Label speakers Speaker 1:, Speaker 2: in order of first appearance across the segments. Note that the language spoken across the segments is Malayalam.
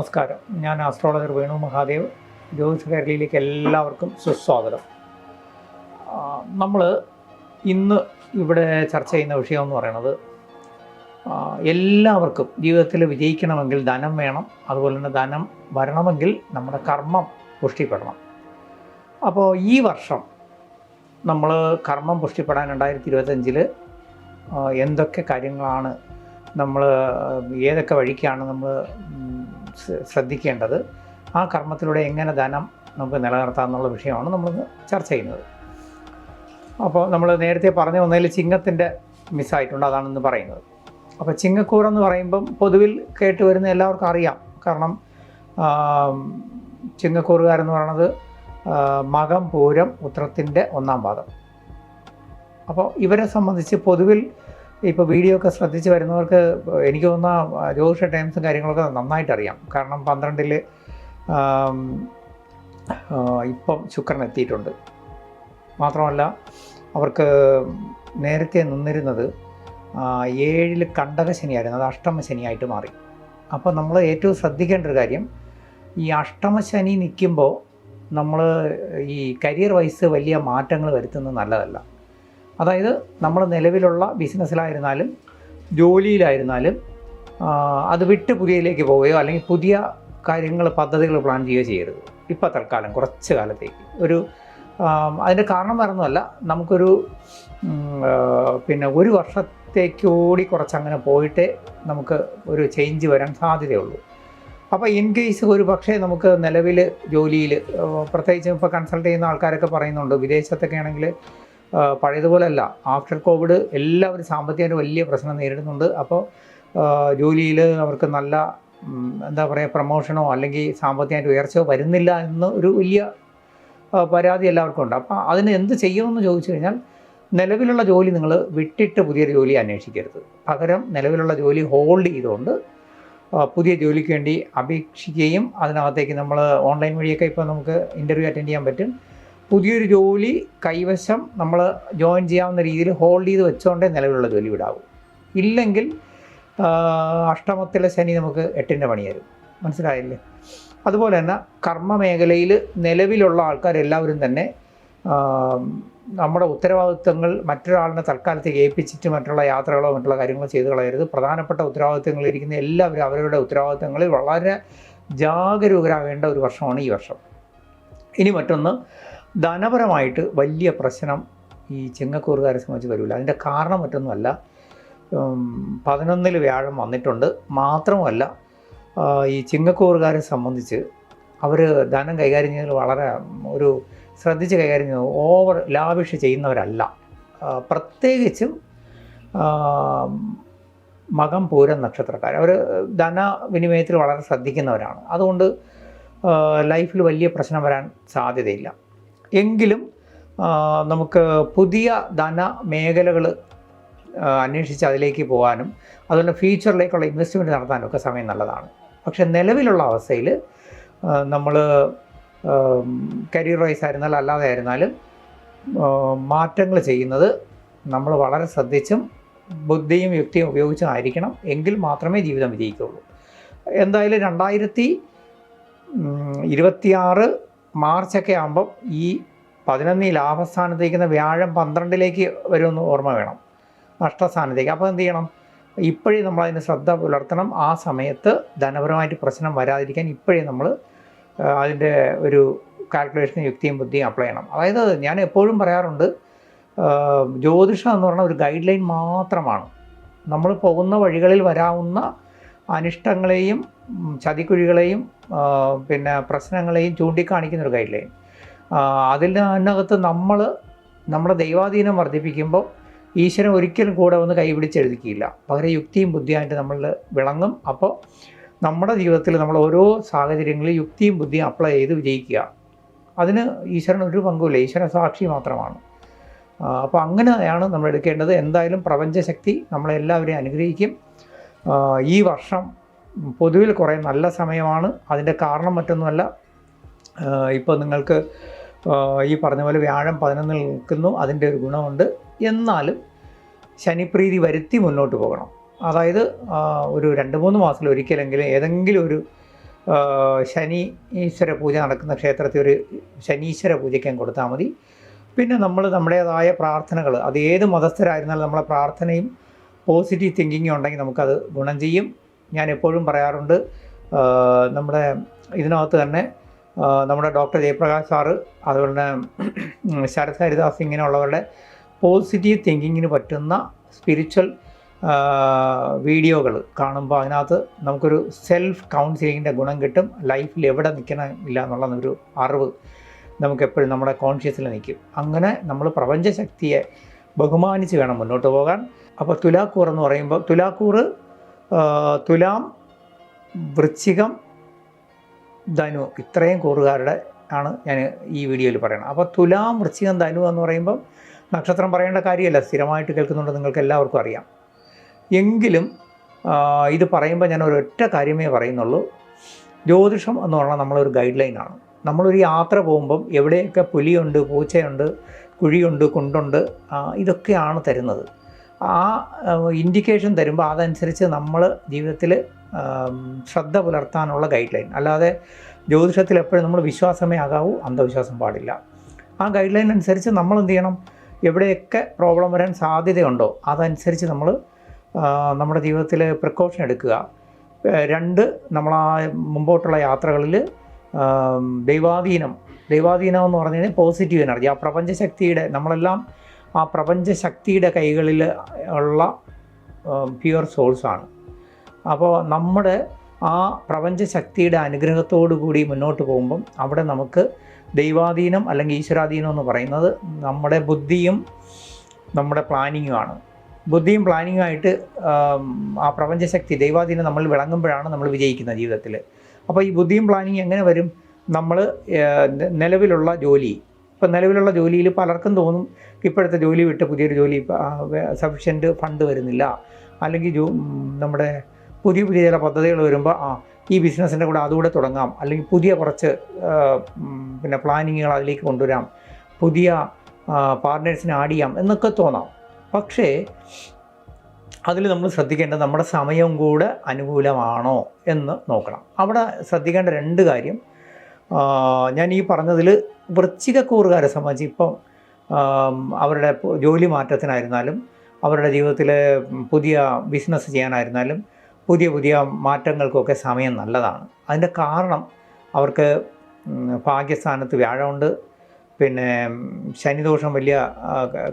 Speaker 1: നമസ്കാരം. ഞാൻ ആസ്ട്രോളജർ വേണു മഹാദേവ്. ജ്യോതിഷ കേരളയിലേക്ക് എല്ലാവർക്കും സുസ്വാഗതം. നമ്മൾ ഇന്ന് ഇവിടെ ചർച്ച ചെയ്യുന്ന വിഷയം എന്ന് പറയുന്നത്, എല്ലാവർക്കും ജീവിതത്തിൽ വിജയിക്കണമെങ്കിൽ ധനം വേണം. അതുപോലെ തന്നെ ധനം വരണമെങ്കിൽ നമ്മുടെ കർമ്മം പുഷ്ടിപ്പെടണം. അപ്പോൾ ഈ വർഷം നമ്മൾ കർമ്മം പുഷ്ടിപ്പെടാൻ 2025 എന്തൊക്കെ കാര്യങ്ങളാണ് നമ്മൾ, ഏതൊക്കെ വഴിക്കാണ് നമ്മൾ ശ്രദ്ധിക്കേണ്ടത്, ആ കർമ്മത്തിലൂടെ എങ്ങനെ ധനം നമുക്ക് നിലനിർത്താം എന്നുള്ള വിഷയമാണ് നമ്മൾ ചർച്ച ചെയ്യുന്നത്. അപ്പോൾ നമ്മൾ നേരത്തെ പറഞ്ഞു വന്നതിൽ ചിങ്ങത്തിൻ്റെ മിസ്സായിട്ടുണ്ട്, അതാണെന്ന് പറയുന്നത്. അപ്പോൾ ചിങ്ങക്കൂറെന്ന് പറയുമ്പം പൊതുവിൽ കേട്ട് വരുന്ന എല്ലാവർക്കും അറിയാം. കാരണം ചിങ്ങക്കൂറുകാരെന്ന് പറയുന്നത് മകം, പൂരം, ഉത്രത്തിൻ്റെ 1-ാം പാദം. അപ്പോൾ ഇവരെ സംബന്ധിച്ച് പൊതുവിൽ ഇപ്പോൾ വീഡിയോ ഒക്കെ ശ്രദ്ധിച്ച് വരുന്നവർക്ക് എനിക്ക് തോന്നുന്ന ജ്യോതിഷ ടൈംസും കാര്യങ്ങളൊക്കെ നന്നായിട്ട് അറിയാം. കാരണം 12-ൽ ഇപ്പം ശുക്രൻ എത്തിയിട്ടുണ്ട്. മാത്രമല്ല അവർക്ക് നേരത്തെ നിന്നിരുന്നത് 7-ൽ കണ്ടകശനിയായിരുന്നു, അത് അഷ്ടമശനിയായിട്ട് മാറി. അപ്പോൾ നമ്മൾ ഏറ്റവും ശ്രദ്ധിക്കേണ്ട ഒരു കാര്യം, ഈ അഷ്ടമശനി നിൽക്കുമ്പോൾ നമ്മൾ ഈ കരിയർ വൈസ് വലിയ മാറ്റങ്ങൾ വരുത്തുന്നത് നല്ലതല്ല. അതായത് നമ്മൾ നിലവിലുള്ള ബിസിനസ്സിലായിരുന്നാലും ജോലിയിലായിരുന്നാലും അത് വിട്ട് പുതിയതിലേക്ക് പോവുകയോ അല്ലെങ്കിൽ പുതിയ കാര്യങ്ങൾ, പദ്ധതികൾ പ്ലാൻ ചെയ്യുകയോ ചെയ്യരുത്. ഇപ്പോൾ തൽക്കാലം കുറച്ച് കാലത്തേക്ക് അതിൻ്റെ കാരണം വേറൊന്നുമല്ല, നമുക്കൊരു ഒരു വർഷത്തേക്കൂടി കുറച്ചങ്ങനെ പോയിട്ടേ നമുക്ക് ഒരു ചേഞ്ച് വരാൻ സാധ്യതയുള്ളൂ. അപ്പോൾ ഇൻ കേസ് ഒരു പക്ഷേ നമുക്ക് നിലവിൽ ജോലിയിൽ, പ്രത്യേകിച്ച് ഇപ്പോൾ കൺസൾട്ട് ചെയ്യുന്ന ആൾക്കാരൊക്കെ പറയുന്നുണ്ട്, വിദേശത്തൊക്കെ ആണെങ്കിൽ പഴയതുപോലെ അല്ല, ആഫ്റ്റർ കോവിഡ് എല്ലാവരും സാമ്പത്തികമായിട്ട് വലിയ പ്രശ്നം നേരിടുന്നുണ്ട്. അപ്പോൾ ജോലിയിൽ അവർക്ക് നല്ല പ്രമോഷനോ അല്ലെങ്കിൽ സാമ്പത്തികമായിട്ട് ഉയർച്ചയോ വരുന്നില്ല എന്ന് ഒരു വലിയ പരാതി എല്ലാവർക്കും ഉണ്ട്. അപ്പോൾ അതിന് എന്ത് ചെയ്യുമെന്ന് ചോദിച്ചു കഴിഞ്ഞാൽ, നിലവിലുള്ള ജോലി നിങ്ങൾ വിട്ടിട്ട് പുതിയൊരു ജോലി അന്വേഷിക്കരുത്. പകരം നിലവിലുള്ള ജോലി ഹോൾഡ് ചെയ്തുകൊണ്ട് പുതിയ ജോലിക്ക് വേണ്ടി അപേക്ഷിക്കുകയും അതിനകത്തേക്ക് നമ്മൾ ഓൺലൈൻ വഴിയൊക്കെ ഇപ്പോൾ നമുക്ക് ഇൻ്റർവ്യൂ അറ്റൻഡ് ചെയ്യാൻ പറ്റും. പുതിയൊരു ജോലി കൈവശം നമ്മൾ ജോയിൻ ചെയ്യാവുന്ന രീതിയിൽ ഹോൾഡ് ചെയ്ത് വെച്ചുകൊണ്ടേ നിലവിലുള്ള ജോലി വിടാവും. ഇല്ലെങ്കിൽ അഷ്ടമത്തിലെ ശനി നമുക്ക് 8-ൻ്റെ പണി തരും. മനസ്സിലായില്ലേ? അതുപോലെ തന്നെ കർമ്മ മേഖലയിൽ നിലവിലുള്ള ആൾക്കാരെല്ലാവരും തന്നെ നമ്മുടെ ഉത്തരവാദിത്വങ്ങൾ മറ്റൊരാളിനെ തൽക്കാലത്തേക്ക് ഏൽപ്പിച്ചിട്ട് മറ്റുള്ള യാത്രകളോ മറ്റുള്ള കാര്യങ്ങളോ ചെയ്ത് കളയരുത്. പ്രധാനപ്പെട്ട ഉത്തരവാദിത്വങ്ങളിരിക്കുന്ന എല്ലാവരും അവരവരുടെ ഉത്തരവാദിത്വങ്ങളിൽ വളരെ ജാഗരൂകരാകേണ്ട ഒരു വർഷമാണ് ഈ വർഷം. ഇനി മറ്റൊന്ന്, ധനപരമായിട്ട് വലിയ പ്രശ്നം ഈ ചിങ്ങക്കൂറുകാരെ സംബന്ധിച്ച് വരില്ല. അതിൻ്റെ കാരണം മറ്റൊന്നുമല്ല, 11-ൽ വ്യാഴം വന്നിട്ടുണ്ട്. മാത്രമല്ല ഈ ചിങ്ങക്കൂറുകാരെ സംബന്ധിച്ച് അവർ ധനം കൈകാര്യം ചെയ്യുന്നതിൽ വളരെ ഒരു ശ്രദ്ധിച്ച് കൈകാര്യം ചെയ്യുന്നത്, ഓവർ ലാവിഷ് ചെയ്യുന്നവരല്ല. പ്രത്യേകിച്ചും മകം, പൂരം നക്ഷത്രക്കാർ അവർ ധനവിനിമയത്തിൽ വളരെ ശ്രദ്ധിക്കുന്നവരാണ്. അതുകൊണ്ട് ലൈഫിൽ വലിയ പ്രശ്നം വരാൻ സാധ്യതയില്ല. എങ്കിലും നമുക്ക് പുതിയ ധന മേഖലകൾ അന്വേഷിച്ച് അതിലേക്ക് പോകാനും അതുപോലെ ഫ്യൂച്ചറിലേക്കുള്ള ഇൻവെസ്റ്റ്മെൻറ്റ് നടത്താനും ഒക്കെ സമയം നല്ലതാണ്. പക്ഷേ നിലവിലുള്ള അവസ്ഥയിൽ നമ്മൾ കരിയർ വൈസ് ആയിരുന്നാലും അല്ലാതെ ആയിരുന്നാലും മാറ്റങ്ങൾ ചെയ്യുന്നത് നമ്മൾ വളരെ ശ്രദ്ധിച്ചും ബുദ്ധിയും യുക്തിയും ഉപയോഗിച്ചും ആയിരിക്കണം. എങ്കിൽ മാത്രമേ ജീവിതം വിജയിക്കുകയുള്ളൂ. എന്തായാലും 2026 മാർച്ചൊക്കെ ആകുമ്പം ഈ 11 ലാഭസ്ഥാനത്തേക്കുന്ന വ്യാഴം 12-ലേക്ക് വരുമെന്ന് ഓർമ്മ വേണം, നഷ്ടസ്ഥാനത്തേക്ക്. അപ്പോൾ എന്ത് ചെയ്യണം? ഇപ്പോഴേ നമ്മളതിന് ശ്രദ്ധ പുലർത്തണം. ആ സമയത്ത് ധനപരമായിട്ട് പ്രശ്നം വരാതിരിക്കാൻ ഇപ്പോഴേ നമ്മൾ അതിൻ്റെ ഒരു കാൽക്കുലേഷനും യുക്തിയും ബുദ്ധിയും അപ്ലൈ ചെയ്യണം. അതായത് ഞാൻ എപ്പോഴും പറയാറുണ്ട്, ജ്യോതിഷം എന്ന് പറഞ്ഞാൽ ഒരു ഗൈഡ് ലൈൻ മാത്രമാണ്. നമ്മൾ പോകുന്ന വഴികളിൽ വരാവുന്ന അനിഷ്ടങ്ങളെയും ചതിക്കുഴികളെയും പ്രശ്നങ്ങളെയും ചൂണ്ടിക്കാണിക്കുന്നൊരു ഗൈഡ് ലൈൻ. അതിനകത്ത് നമ്മൾ നമ്മുടെ ദൈവാധീനം വർദ്ധിപ്പിക്കുമ്പോൾ ഈശ്വരൻ ഒരിക്കലും കൂടെ വന്ന് കൈപിടിച്ചെഴുതിക്കില്ല. പകരം യുക്തിയും ബുദ്ധിയായിട്ട് നമ്മൾ വിളങ്ങും. അപ്പോൾ നമ്മുടെ ജീവിതത്തിൽ നമ്മൾ ഓരോ സാഹചര്യങ്ങളിൽ യുക്തിയും ബുദ്ധിയും അപ്ലൈ ചെയ്ത് വിജയിക്കുക. അതിന് ഈശ്വരൻ ഒരു പങ്കുമില്ല, ഈശ്വരൻ സാക്ഷി മാത്രമാണ്. അപ്പോൾ അങ്ങനെയാണ് നമ്മൾ എടുക്കേണ്ടത്. എന്തായാലും പ്രപഞ്ചശക്തി നമ്മളെല്ലാവരെയും അനുഗ്രഹിക്കും. ഈ വർഷം പൊതുവിൽ കുറേ നല്ല സമയമാണ്. അതിൻ്റെ കാരണം മറ്റൊന്നുമല്ല, ഇപ്പോൾ നിങ്ങൾക്ക് ഈ പറഞ്ഞ പോലെ വ്യാഴം 11-ൽ നിൽക്കുന്നു, അതിൻ്റെ ഒരു ഗുണമുണ്ട്. എന്നാലും ശനിപ്രീതി വരുത്തി മുന്നോട്ട് പോകണം. അതായത് ഒരു 2-3 മാസത്തിൽ ഒരിക്കലെങ്കിലും ഏതെങ്കിലും ഒരു ശനി ഈശ്വര പൂജ നടക്കുന്ന ക്ഷേത്രത്തിൽ ഒരു ശനീശ്വര പൂജയ്ക്കും കൊടുത്താൽ മതി. പിന്നെ നമ്മൾ നമ്മുടേതായ പ്രാർത്ഥനകൾ, അത് ഏത് മതസ്ഥരായിരുന്നാലും നമ്മളെ പ്രാർത്ഥനയും പോസിറ്റീവ് തിങ്കിങ്ങും ഉണ്ടെങ്കിൽ നമുക്കത് ഗുണം ചെയ്യും. ഞാൻ എപ്പോഴും പറയാറുണ്ട്, നമ്മുടെ ഇതിനകത്ത് തന്നെ നമ്മുടെ ഡോക്ടർ ജയപ്രകാശ് സാറ്, അതുപോലെ തന്നെ ശരത് ഹരിദാസ്, ഇങ്ങനെയുള്ളവരുടെ പോസിറ്റീവ് തിങ്കിങ്ങിന് പറ്റുന്ന സ്പിരിച്വൽ വീഡിയോകൾ കാണുമ്പോൾ അതിനകത്ത് നമുക്കൊരു സെൽഫ് കൗൺസിലിങ്ങിൻ്റെ ഗുണം കിട്ടും. ലൈഫിൽ എവിടെ നിൽക്കണമില്ല എന്നുള്ളൊരു അറിവ് നമുക്കെപ്പോഴും നമ്മുടെ കോൺഷ്യസിൽ നിൽക്കും. അങ്ങനെ നമ്മൾ പ്രപഞ്ചശക്തിയെ ബഹുമാനിച്ച് വേണം മുന്നോട്ട് പോകാൻ. അപ്പോൾ തുലാക്കൂർ എന്ന് പറയുമ്പോൾ തുലാം, വൃശ്ചികം, ധനു, ഇത്രയും കൂറുകാരുടെ ആണ് ഞാൻ ഈ വീഡിയോയിൽ പറയണം. അപ്പോൾ തുലാം, വൃശ്ചികം, ധനു എന്ന് പറയുമ്പം നക്ഷത്രം പറയേണ്ട കാര്യമല്ല, സ്ഥിരമായിട്ട് കേൾക്കുന്നുണ്ട്, നിങ്ങൾക്ക് എല്ലാവർക്കും അറിയാം. എങ്കിലും ഇത് പറയുമ്പോൾ ഞാൻ ഒരൊറ്റ കാര്യമേ പറയുന്നുള്ളൂ. ജ്യോതിഷം എന്ന് പറഞ്ഞാൽ നമ്മളൊരു ഗൈഡ് ലൈനാണ്. നമ്മളൊരു യാത്ര പോകുമ്പം എവിടെയൊക്കെ പുലിയുണ്ട്, പൂച്ചയുണ്ട്, കുഴിയുണ്ട്, കുണ്ടുണ്ട്, ഇതൊക്കെയാണ് തരുന്നത്. ആ ഇൻഡിക്കേഷൻ തരുമ്പോൾ അതനുസരിച്ച് നമ്മൾ ജീവിതത്തിൽ ശ്രദ്ധ പുലർത്താനുള്ള ഗൈഡ് ലൈൻ. അല്ലാതെ ജ്യോതിഷത്തിൽ എപ്പോഴും നമ്മൾ വിശ്വാസമേ ആകാവൂ, അന്ധവിശ്വാസം പാടില്ല. ആ ഗൈഡ് ലൈൻ അനുസരിച്ച് നമ്മൾ എന്ത് ചെയ്യണം, എവിടെയൊക്കെ പ്രോബ്ലം വരാൻ സാധ്യതയുണ്ടോ അതനുസരിച്ച് നമ്മൾ നമ്മുടെ ജീവിതത്തിൽ പ്രിക്കോഷൻ എടുക്കുക. 2, നമ്മളാ മുമ്പോട്ടുള്ള യാത്രകളിൽ ദൈവാധീനം എന്ന് പറഞ്ഞു കഴിഞ്ഞാൽ പോസിറ്റീവ് എനർജി, ആ പ്രപഞ്ചശക്തിയുടെ, നമ്മളെല്ലാം ആ പ്രപഞ്ചശക്തിയുടെ കൈകളിൽ ഉള്ള പ്യുവർ സോൾസാണ്. അപ്പോൾ നമ്മുടെ ആ പ്രപഞ്ചശക്തിയുടെ അനുഗ്രഹത്തോടു കൂടി മുന്നോട്ട് പോകുമ്പം അവിടെ നമുക്ക് ദൈവാധീനം അല്ലെങ്കിൽ ഈശ്വരാധീനം എന്ന് പറയുന്നത് നമ്മുടെ ബുദ്ധിയും നമ്മുടെ പ്ലാനിങ്ങുമാണ്. ബുദ്ധിയും പ്ലാനിങ്ങുമായിട്ട് ആ പ്രപഞ്ചശക്തി ദൈവാധീനം നമ്മൾ വിളങ്ങുമ്പോഴാണ് നമ്മൾ വിജയിക്കുന്നത് ജീവിതത്തിൽ. അപ്പോൾ ഈ ബുദ്ധിയും പ്ലാനിങ് എങ്ങനെ വരും? നമ്മൾ നിലവിലുള്ള ജോലി, ഇപ്പം നിലവിലുള്ള ജോലിയിൽ പലർക്കും തോന്നും ഇപ്പോഴത്തെ ജോലി വിട്ട് പുതിയൊരു ജോലി സഫിഷ്യൻറ്റ് ഫണ്ട് വരുന്നില്ല, അല്ലെങ്കിൽ നമ്മുടെ പുതിയ ചില പദ്ധതികൾ വരുമ്പോൾ ഈ ബിസിനസ്സിൻ്റെ കൂടെ അതുകൂടെ തുടങ്ങാം, അല്ലെങ്കിൽ പുതിയ കുറച്ച് പിന്നെ പ്ലാനിങ്ങുകൾ അതിലേക്ക് കൊണ്ടുവരാം, പുതിയ പാർട്ട്നേഴ്സിനെ ആഡ് ചെയ്യാം എന്നൊക്കെ തോന്നാം. പക്ഷേ അതിൽ നമ്മൾ ശ്രദ്ധിക്കേണ്ടത് നമ്മുടെ സമയവും കൂടെ അനുകൂലമാണോ എന്ന് നോക്കണം. അവിടെ ശ്രദ്ധിക്കേണ്ട 2 കാര്യം ഞാൻ ഈ പറഞ്ഞതിൽ വൃശ്ചികക്കൂറുകാരെ സംബന്ധിച്ച് ഇപ്പം അവരുടെ ജോലി മാറ്റത്തിനായിരുന്നാലും അവരുടെ ജീവിതത്തിൽ പുതിയ ബിസിനസ് ചെയ്യാനായിരുന്നാലും പുതിയ മാറ്റങ്ങൾക്കൊക്കെ സമയം നല്ലതാണ്. അതിൻ്റെ കാരണം അവർക്ക് ഭാഗ്യസ്ഥാനത്ത് വ്യാഴമുണ്ട്, പിന്നെ ശനിദോഷം വലിയ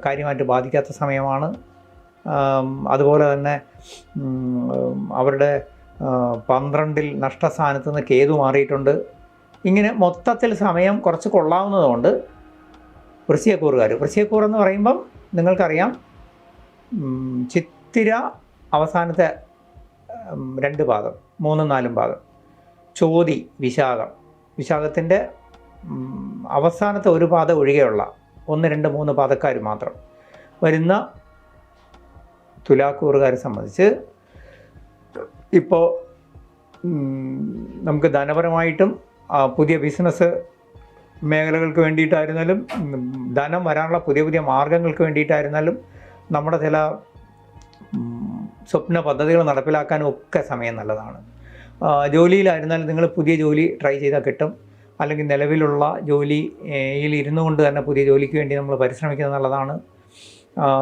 Speaker 1: കാര്യമായിട്ട് ബാധിക്കാത്ത സമയമാണ്. അതുപോലെ തന്നെ അവരുടെ 12-ൽ നഷ്ടസ്ഥാനത്ത് നിന്ന് കേതു മാറിയിട്ടുണ്ട്. ഇങ്ങനെ മൊത്തത്തിൽ സമയം കുറച്ച് കൊള്ളാവുന്നതുകൊണ്ട് വൃശ്ചികക്കൂർ എന്ന് പറയുമ്പം നിങ്ങൾക്കറിയാം, ചിത്തിര അവസാനത്തെ 2 പാദം, 3, 4 പാദം, ചോതി, വിശാഖത്തിൻ്റെ അവസാനത്തെ 1 പാദം ഒഴികെയുള്ള 1, 2, 3 പാദക്കാർ മാത്രം വരുന്ന തുലാക്കൂറുകാരെ സംബന്ധിച്ച് ഇപ്പോൾ നമുക്ക് ധനപരമായിട്ടും പുതിയ ബിസിനസ് മേഖലകൾക്ക് വേണ്ടിയിട്ടായിരുന്നാലും ധനം വരാനുള്ള പുതിയ മാർഗങ്ങൾക്ക് വേണ്ടിയിട്ടായിരുന്നാലും നമ്മുടെ ചില സ്വപ്ന പദ്ധതികൾ നടപ്പിലാക്കാനും ഒക്കെ സമയം നല്ലതാണ്. ജോലിയിലായിരുന്നാലും നിങ്ങൾ പുതിയ ജോലി ട്രൈ ചെയ്താൽ കിട്ടും, അല്ലെങ്കിൽ നിലവിലുള്ള ജോലിയിൽ ഇരുന്നു കൊണ്ട് തന്നെ പുതിയ ജോലിക്ക് വേണ്ടി നമ്മൾ പരിശ്രമിക്കുന്നത് നല്ലതാണ്.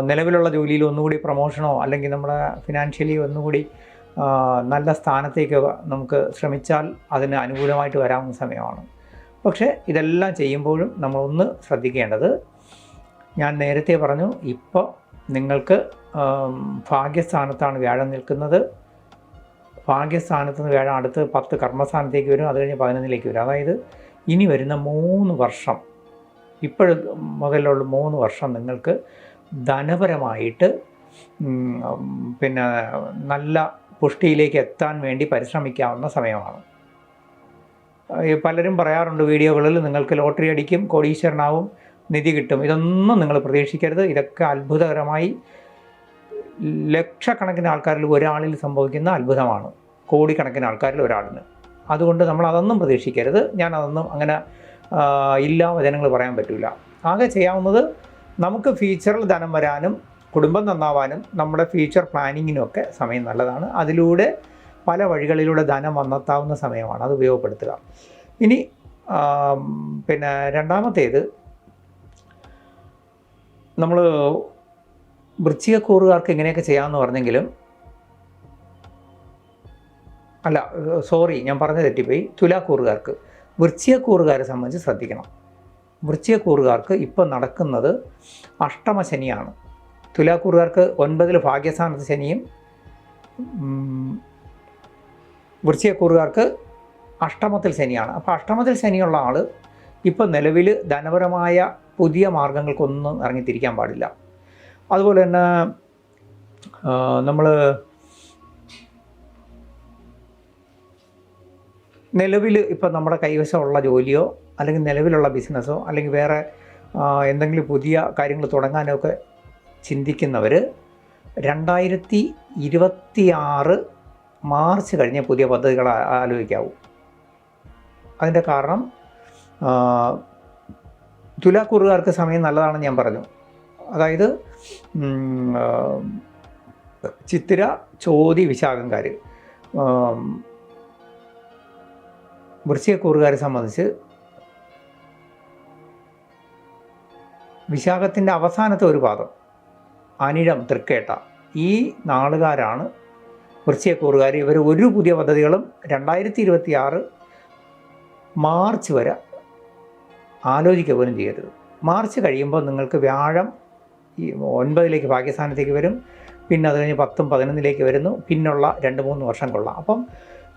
Speaker 1: നിലവിലുള്ള ജോലിയിൽ ഒന്നുകൂടി പ്രൊമോഷനോ അല്ലെങ്കിൽ നമ്മുടെ ഫിനാൻഷ്യലി ഒന്നുകൂടി നല്ല സ്ഥാനത്തേക്ക് നമുക്ക് ശ്രമിച്ചാൽ അതിന് അനുകൂലമായിട്ട് വരാവുന്ന സമയമാണ്. പക്ഷേ ഇതെല്ലാം ചെയ്യുമ്പോഴും നമ്മളൊന്ന് ശ്രദ്ധിക്കേണ്ടത്, ഞാൻ നേരത്തെ പറഞ്ഞു, ഇപ്പോൾ നിങ്ങൾക്ക് ഭാഗ്യസ്ഥാനത്താണ് വ്യാഴം നിൽക്കുന്നത്. ഭാഗ്യസ്ഥാനത്ത് നിന്ന് വ്യാഴം അടുത്ത് 10 കർമ്മസ്ഥാനത്തേക്ക് വരും, അത് കഴിഞ്ഞ് 11-ലേക്ക് വരും. അതായത് ഇനി വരുന്ന 3 വർഷം, മുതലുള്ള 3 വർഷം നിങ്ങൾക്ക് ധനപരമായിട്ട് പിന്നെ നല്ല പുഷ്ടിയിലേക്ക് എത്താൻ വേണ്ടി പരിശ്രമിക്കാവുന്ന സമയമാണ്. പലരും പറയാറുണ്ട് വീഡിയോകളിൽ, നിങ്ങൾക്ക് ലോട്ടറി അടിക്കും, കോടീശ്വരനാവും, നിധി കിട്ടും. ഇതൊന്നും നിങ്ങൾ പ്രതീക്ഷിക്കരുത്. ഇതൊക്കെ അത്ഭുതകരമായി ലക്ഷക്കണക്കിന് ആൾക്കാരിൽ ഒരാളിൽ സംഭവിക്കുന്ന അത്ഭുതമാണ്, കോടിക്കണക്കിന് ആൾക്കാരിൽ ഒരാളിന്. അതുകൊണ്ട് നമ്മൾ അതൊന്നും പ്രതീക്ഷിക്കരുത്. ഞാനതൊന്നും അങ്ങനെ ഇല്ലാ വചനങ്ങൾ പറയാൻ പറ്റില്ല. ആകെ ചെയ്യാവുന്നത് നമുക്ക് ഫ്യൂച്ചറിൽ ധനം വരാനും കുടുംബം നന്നാവാനും നമ്മുടെ ഫ്യൂച്ചർ പ്ലാനിങ്ങിനുമൊക്കെ സമയം നല്ലതാണ്. അതിലൂടെ പല വഴികളിലൂടെ ധനം വന്നെത്താവുന്ന സമയമാണ്, അത് ഉപയോഗപ്പെടുത്തുക. ഇനി പിന്നെ രണ്ടാമത്തേത്, നമ്മൾ വൃശ്ചികക്കൂറുകാർക്ക് ഇങ്ങനെയൊക്കെ ചെയ്യാമെന്ന് പറഞ്ഞെങ്കിലും, അല്ല സോറി ഞാൻ പറഞ്ഞത് തെറ്റിപ്പോയി, തുലാക്കൂറുകാർക്ക്. വൃശ്ചികക്കൂറുകാരെ സംബന്ധിച്ച് ശ്രദ്ധിക്കണം. വൃശ്ചികക്കൂറുകാർക്ക് ഇപ്പം നടക്കുന്നത് അഷ്ടമശനിയാണ്. തുലാക്കൂറുകാർക്ക് 9 ഭാഗ്യസ്ഥാനത്ത് ശനിയും, വൃശ്ചികക്കൂറുകാർക്ക് അഷ്ടമത്തിൽ ശനിയാണ്. അപ്പോൾ അഷ്ടമത്തിൽ ശനിയുള്ള ആൾ ഇപ്പം നിലവിൽ ധനപരമായ പുതിയ മാർഗങ്ങൾക്കൊന്നും ഇറങ്ങിത്തിരിക്കാൻ പാടില്ല. അതുപോലെ തന്നെ നമ്മൾ നിലവിൽ ഇപ്പം നമ്മുടെ കൈവശമുള്ള ജോലിയോ അല്ലെങ്കിൽ നിലവിലുള്ള ബിസിനസ്സോ അല്ലെങ്കിൽ വേറെ എന്തെങ്കിലും പുതിയ കാര്യങ്ങൾ തുടങ്ങാനോ ഒക്കെ ചിന്തിക്കുന്നവർ 2026 മാർച്ച് കഴിഞ്ഞ് പുതിയ പദ്ധതികൾ ആലോചിക്കാവൂ. അതിൻ്റെ കാരണം തുലാക്കൂറുകാർക്ക് സമയം നല്ലതാണെന്ന് ഞാൻ പറഞ്ഞു. അതായത് ചിത്തിര, ചോതി, വിശാഖംകാർ. വൃശ്ചികക്കൂറുകാരെ സംബന്ധിച്ച് വിശാഖത്തിൻ്റെ അവസാനത്തെ ഒരു പാദം, അനിഴം, തൃക്കേട്ട, ഈ നാളുകാരാണ് വൃശ്ചികക്കൂറുകാർ. ഇവർ ഒരു പുതിയ പദ്ധതികളും 2026 മാർച്ച് വരെ ആലോചിക്കുക പോലും ചെയ്യരുത്. മാർച്ച് കഴിയുമ്പോൾ നിങ്ങൾക്ക് വ്യാഴം ഈ 9 ഭാഗ്യസ്ഥാനത്തേക്ക് വരും, പിന്നെ അത് കഴിഞ്ഞ് 10, 11 വരുന്നു, പിന്നുള്ള 2-3 വർഷം കൊള്ളാം. അപ്പം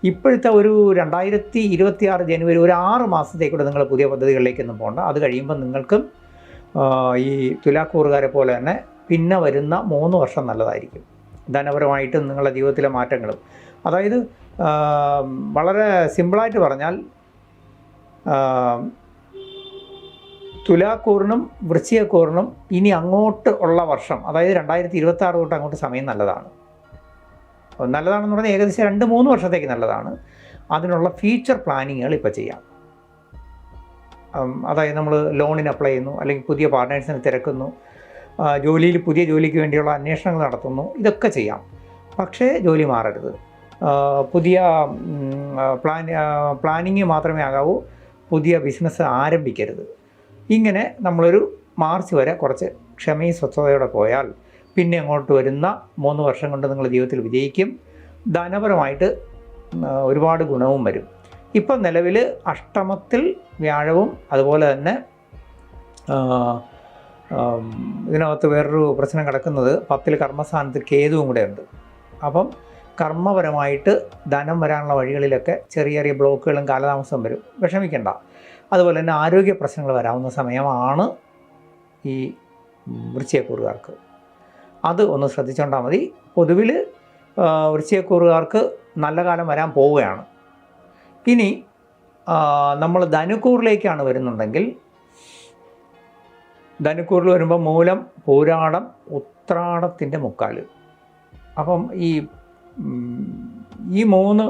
Speaker 1: ഇപ്പോഴത്തെ ഒരു 2026 ജനുവരി ഒരു 6 മാസത്തേക്കൂടെ നിങ്ങൾ പുതിയ പദ്ധതികളിലേക്കൊന്നും പോകണ്ട. അത് കഴിയുമ്പോൾ നിങ്ങൾക്കും ഈ തുലാക്കൂറുകാരെ പോലെ തന്നെ പിന്നെ വരുന്ന 3 വർഷം നല്ലതായിരിക്കും, ധനപരമായിട്ടും നിങ്ങളുടെ ജീവിതത്തിലെ മാറ്റങ്ങളും. അതായത് വളരെ സിമ്പിളായിട്ട് പറഞ്ഞാൽ തുലാക്കൂറിനും വൃശ്ചികക്കൂറിനും ഇനി അങ്ങോട്ട് ഉള്ള വർഷം, അതായത് 2026 തൊട്ട് അങ്ങോട്ട് സമയം നല്ലതാണെന്ന് പറഞ്ഞാൽ ഏകദേശം 2-3 വർഷത്തേക്ക് നല്ലതാണ്. അതിനുള്ള ഫ്യൂച്ചർ പ്ലാനിങ്ങുകൾ ഇപ്പോൾ ചെയ്യാം. അതായത് നമ്മൾ ലോണിന് അപ്ലൈ ചെയ്യുന്നു, അല്ലെങ്കിൽ പുതിയ പാർട്ട്നേഴ്സിനെ തിരക്കുന്നു, ജോലിയിൽ പുതിയ ജോലിക്ക് വേണ്ടിയുള്ള അന്വേഷണങ്ങൾ നടത്തുന്നു, ഇതൊക്കെ ചെയ്യാം. പക്ഷേ ജോലി മാറരുത്. പുതിയ പ്ലാനിങ് മാത്രമേ ആകാവൂ, പുതിയ ബിസിനസ് ആരംഭിക്കരുത്. ഇങ്ങനെ നമ്മളൊരു മാർച്ച് വരെ കുറച്ച് ക്ഷമയും സ്വസ്ഥതയോടെ പോയാൽ പിന്നെ അങ്ങോട്ട് വരുന്ന 3 വർഷം കൊണ്ട് നിങ്ങൾ ജീവിതത്തിൽ വിജയിക്കും. ധനപരമായിട്ട് ഒരുപാട് ഗുണവും വരും. ഇപ്പം നിലവിൽ അഷ്ടമത്തിൽ വ്യാഴവും അതുപോലെ തന്നെ ഇതിനകത്ത് വേറൊരു പ്രശ്നം കിടക്കുന്നത് 10 കർമ്മസ്ഥാനത്ത് കേതുവും കൂടെ ഉണ്ട്. അപ്പം കർമ്മപരമായിട്ട് ധനം വരാനുള്ള വഴികളിലൊക്കെ ചെറിയ ചെറിയ ബ്ലോക്കുകളും കാലതാമസം വരും, വിഷമിക്കേണ്ട. അതുപോലെ തന്നെ ആരോഗ്യ പ്രശ്നങ്ങൾ വരാവുന്ന സമയമാണ് ഈ വൃശ്ചികക്കൂറുകാർക്ക്. അത് ഒന്ന് ശ്രദ്ധിച്ചുകൊണ്ടാൽ മതി. പൊതുവിൽ വൃശ്ചികക്കൂറുകാർക്ക് നല്ല കാലം വരാൻ പോവുകയാണ്. ഇനി നമ്മൾ ധനുക്കൂറിലേക്കാണ് വരുന്നുണ്ടെങ്കിൽ, ധനുക്കൂറിൽ വരുമ്പോൾ മൂലം, പൂരാടം, ഉത്രാടത്തിൻ്റെ മുക്കാല്. അപ്പം ഈ 3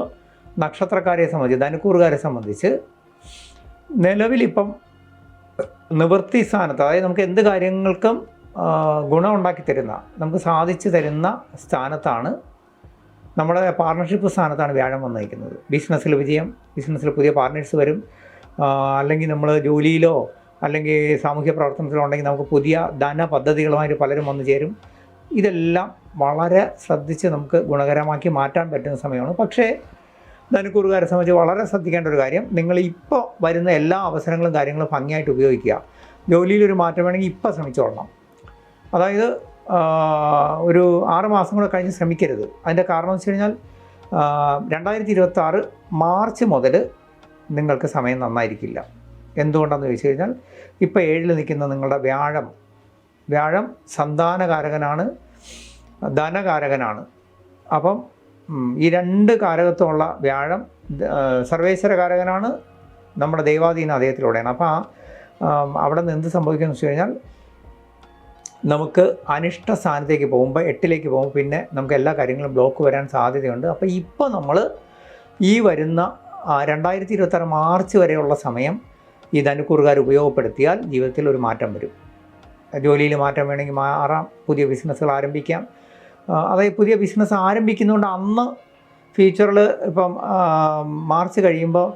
Speaker 1: നക്ഷത്രക്കാരെ സംബന്ധിച്ച്, ധനുക്കൂറുകാരെ സംബന്ധിച്ച് നിലവിലിപ്പം നിവൃത്തി സ്ഥാനത്ത്, അതായത് നമുക്ക് എന്ത് കാര്യങ്ങൾക്കും ഗുണമുണ്ടാക്കി തരുന്ന, നമുക്ക് സാധിച്ചു തരുന്ന സ്ഥാനത്താണ്, നമ്മുടെ പാർട്ണർഷിപ്പ് സ്ഥാനത്താണ് വ്യാഴം വന്നിരിക്കുന്നത്. ബിസിനസ്സിൽ വിജയം, ബിസിനസ്സിൽ പുതിയ പാർട്ട്നേഴ്സ് വരും, അല്ലെങ്കിൽ നമ്മൾ ജോലിയിലോ അല്ലെങ്കിൽ സാമൂഹ്യ പ്രവർത്തനത്തിലോ ഉണ്ടെങ്കിൽ നമുക്ക് പുതിയ ധന പദ്ധതികളുമായിട്ട് പലരും വന്നു ചേരും. ഇതെല്ലാം വളരെ ശ്രദ്ധിച്ച് നമുക്ക് ഗുണകരമാക്കി മാറ്റാൻ പറ്റുന്ന സമയമാണ്. പക്ഷേ ധനുക്കൂറുകാരെ സംബന്ധിച്ച് വളരെ ശ്രദ്ധിക്കേണ്ട ഒരു കാര്യം, നിങ്ങൾ ഇപ്പോൾ വരുന്ന എല്ലാ അവസരങ്ങളും കാര്യങ്ങളും ഭംഗിയായിട്ട് ഉപയോഗിക്കുക. ജോലിയിലൊരു മാറ്റം വേണമെങ്കിൽ ഇപ്പോൾ ശ്രമിച്ചോളണം. അതായത് ഒരു 6 മാസം കൂടെ കഴിഞ്ഞ് ശ്രമിക്കരുത്. അതിൻ്റെ കാരണം എന്ന് വെച്ച് കഴിഞ്ഞാൽ 2026 മാർച്ച് മുതൽ നിങ്ങൾക്ക് സമയം നന്നായിരിക്കില്ല. എന്തുകൊണ്ടാണെന്ന് ചോദിച്ചു കഴിഞ്ഞാൽ, ഇപ്പോൾ 7 നിൽക്കുന്ന നിങ്ങളുടെ വ്യാഴം സന്താനകാരകനാണ്, ധനകാരകനാണ്. അപ്പം ഈ 2 കാരകത്വമുള്ള വ്യാഴം സർവേശ്വരകാരകനാണ്, നമ്മുടെ ദൈവാധീന അദ്ദേഹത്തിലൂടെയാണ്. അപ്പോൾ അവിടെ നിന്ന് എന്ത് സംഭവിക്കുമെന്ന് വെച്ച് കഴിഞ്ഞാൽ, നമുക്ക് അനിഷ്ട സ്ഥാനത്തേക്ക് പോകുമ്പോൾ 8ലേക്ക് പോകുമ്പോൾ പിന്നെ നമുക്ക് എല്ലാ കാര്യങ്ങളും ബ്ലോക്ക് വരാൻ സാധ്യതയുണ്ട്. അപ്പോൾ ഇപ്പോൾ നമ്മൾ ഈ വരുന്ന 2026 മാർച്ച് വരെയുള്ള സമയം ഈ ധനുക്കൂറുകാർ ഉപയോഗപ്പെടുത്തിയാൽ ജീവിതത്തിൽ ഒരു മാറ്റം വരും. ജോലിയിൽ മാറ്റം വേണമെങ്കിൽ മാറാം, പുതിയ ബിസിനസ്സുകൾ ആരംഭിക്കാം. അതായത് പുതിയ ബിസിനസ് ആരംഭിക്കുന്നതുകൊണ്ട് അന്ന് ഫ്യൂച്ചറിൽ ഇപ്പം മാർച്ച് കഴിയുമ്പോൾ